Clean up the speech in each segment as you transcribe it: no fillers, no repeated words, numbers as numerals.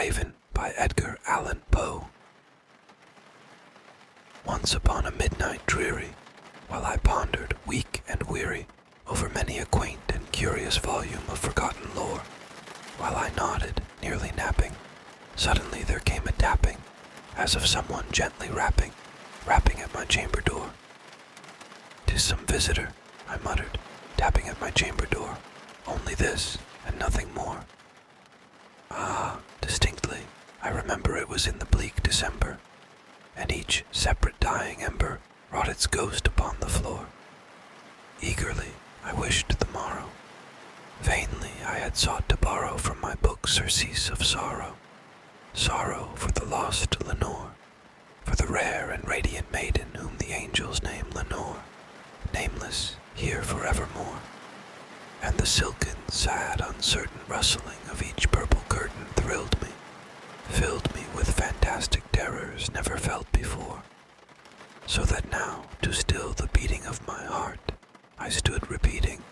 Raven by Edgar Allan Poe. Once upon a midnight dreary, while I pondered, weak and weary, over many a quaint and curious volume of forgotten lore, while I nodded, nearly napping, suddenly there came a tapping, as of someone gently rapping at my chamber door. "'Tis some visitor," I muttered, tapping at my chamber door. "Only this, and nothing more." Ah, distinctly, I remember it was in the bleak December, and each separate dying ember wrought its ghost upon the floor. Eagerly I wished the morrow. Vainly I had sought to borrow from my book surcease of sorrow. Sorrow for the lost Lenore, for the rare and radiant maiden whom the angels name Lenore, nameless here forevermore. And the silken, sad, uncertain rustling of each purple curtain thrilled me, filled me with fantastic terrors never felt before, so that now, to still the beating of my heart, I stood repeating,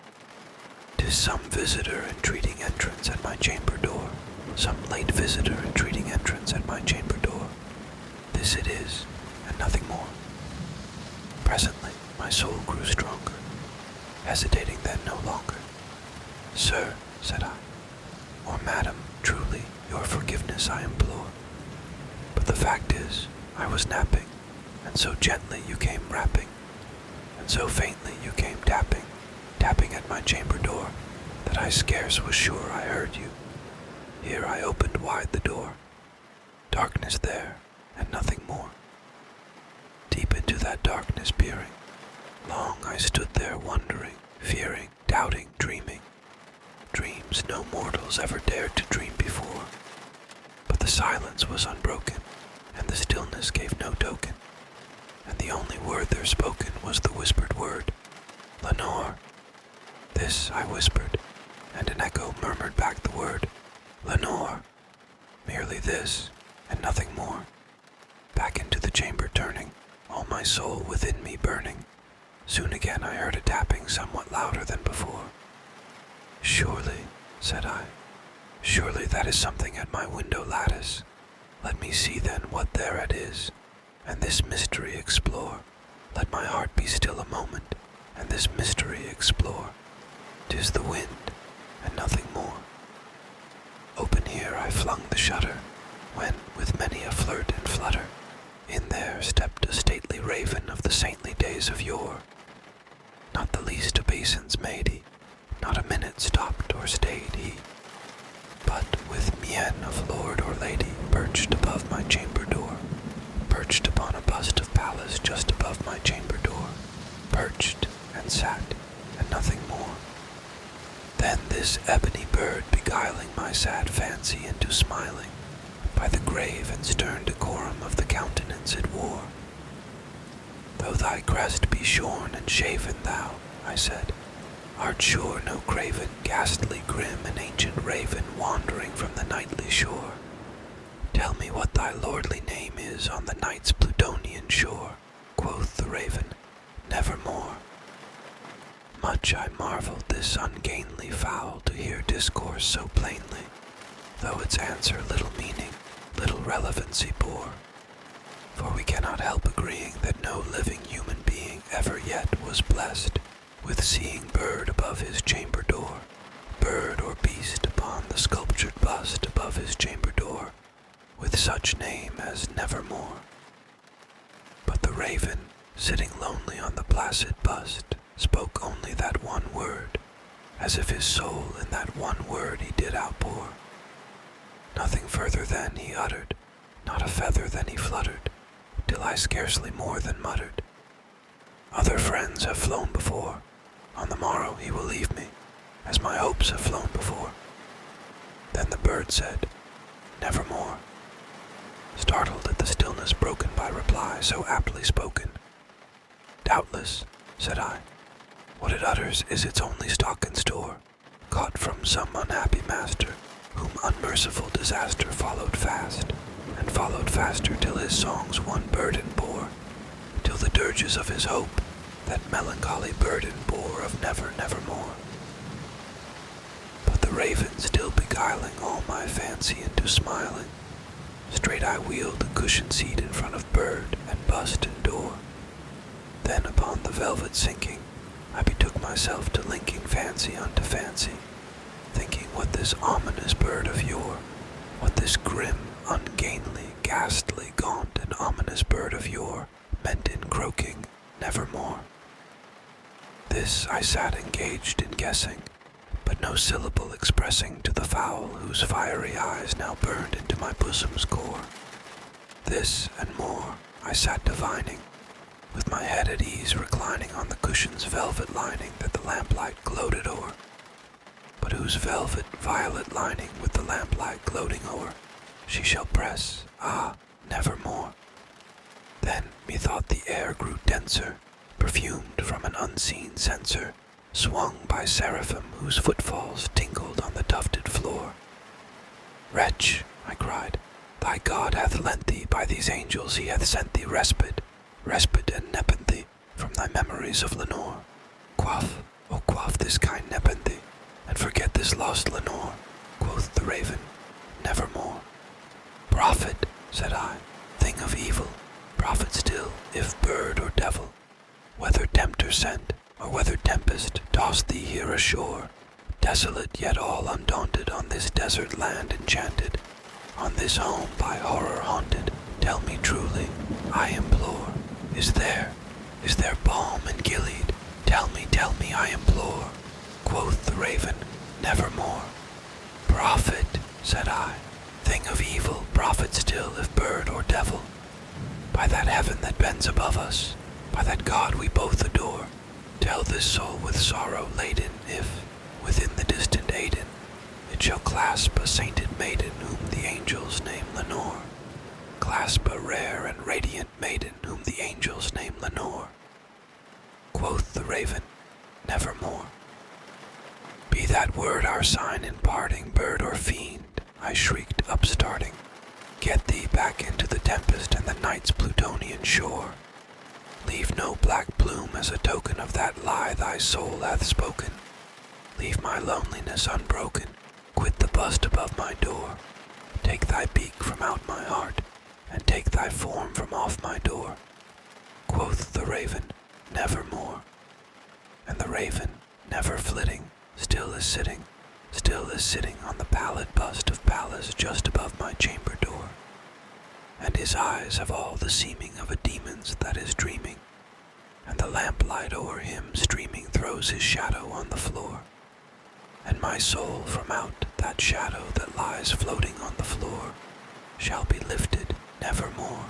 "'Tis some visitor entreating entrance at my chamber door, some late visitor entreating entrance at my chamber door. This it is, and nothing more." Presently my soul grew stronger, hesitating then no longer. "Sir," said I, "or madam, truly your forgiveness I implore. But the fact is, I was napping, and so gently you came rapping, and so faintly you came tapping at my chamber door, that I scarce was sure I heard you. Here I opened wide the door. Darkness there, and nothing more. Deep into that darkness peering, long I stood there wondering, fearing, doubting, dreaming. Dreams no mortals ever dared to dream before. But the silence was unbroken, and the stillness gave no token, and the only word there spoken was the whispered word, 'Lenore.' This I whispered, and an echo murmured back the word, 'Lenore.' Merely this, and nothing more. Back into the chamber turning, all my soul within me burning, soon again I heard a tapping somewhat louder than before. 'Surely,' said I, 'surely that is something at my window lattice. Let me see then what thereat is, and this mystery explore. Let my heart be still a moment, and this mystery explore. 'Tis the wind, and nothing more.' Open here I flung the shutter, when, with many a flirt and flutter, in there stepped a stately raven of the saintly days of yore. Not the least obeisance made he, not a minute stopped or stayed he, but with mien of lord or lady perched above my chamber door, perched upon a bust of Pallas just above my chamber door, perched and sat, and nothing more. Then this ebony bird beguiling my sad fancy into smiling, by the grave and stern decorum of the countenance it wore. "Though thy crest be shorn and shaven, thou," I said, "art sure no craven, ghastly, grim, and ancient raven wandering from the nightly shore. Tell me what thy lordly name is on the night's Plutonian shore." Quoth the raven, "Nevermore." Much I marveled this ungainly fowl to hear discourse so plainly, though its answer little meaning, little relevancy bore. For we cannot help agreeing that no living human being ever yet was blessed with seeing bird above his chamber door, bird or beast upon the sculptured bust above his chamber door, with such name as Nevermore. But the raven, sitting lonely on the placid bust, spoke only that one word, as if his soul in that one word he did outpour. Nothing further then he uttered, not a feather then he fluttered, till I scarcely more than muttered, "Other friends have flown before. On the morrow he will leave me, as my hopes have flown before." Then the bird said, "Nevermore," startled at the stillness broken by reply so aptly spoken. "Doubtless," said I, "what it utters is its only stock and store, caught from some unhappy master, whom unmerciful disaster followed fast, and followed faster till his songs one burden bore, till the dirges of his hope that melancholy burden bore of never, nevermore." But the raven still beguiling all my fancy into smiling, straight I wheeled a cushioned seat in front of bird and bust and door. Then upon the velvet sinking, I betook myself to linking fancy unto fancy, thinking what this ominous bird of yore, what this grim, ungainly, ghastly, gaunt, and ominous bird of yore meant in croaking nevermore. This I sat engaged in guessing, but no syllable expressing to the fowl whose fiery eyes now burned into my bosom's core. This and more I sat divining, with my head at ease reclining on the cushion's velvet lining that the lamplight gloated o'er, but whose velvet violet lining with the lamplight gloating o'er she shall press, nevermore. Then methought the air grew denser, perfumed from an unseen censer, swung by seraphim whose footfalls tinkled on the tufted floor. Wretch, I cried, thy God hath lent thee, by these angels he hath sent thee respite and nepenthe from thy memories of Lenore. Quaff, oh quaff this kind nepenthe, and forget this lost Lenore, quoth the raven, nevermore. Prophet, said I, thing of evil, prophet still, if bird or devil, whether tempter sent, or whether tempest tossed thee here ashore, desolate yet all undaunted on this desert land enchanted, on this home by horror haunted, tell me truly, I implore, is there balm in Gilead? Tell me, I implore, quoth the raven, nevermore. Prophet, said I, thing of evil, prophet still, if bird or devil, by that heaven that bends above us, by that God we both adore, tell this soul with sorrow laden, if, within the distant Aidenn, it shall clasp a sainted maiden whom the angels name Lenore, clasp a rare and radiant maiden whom the angels name Lenore. Quoth the raven, nevermore. Be that word our sign in parting, bird or fiend, I shrieked upstarting, get thee back into the tempest and the night's Plutonian shore. Leave no black plume as a token of that lie thy soul hath spoken. Leave my loneliness unbroken, quit the bust above my door. Take thy beak from out my heart, and take thy form from off my door. Quoth the raven, nevermore. And the raven, never flitting, still is sitting on the pallid bust of Pallas just above my chamber door. And his eyes have all the seeming of a demon's that is dreaming, and the lamplight o'er him streaming throws his shadow on the floor, and my soul from out that shadow that lies floating on the floor shall be lifted nevermore.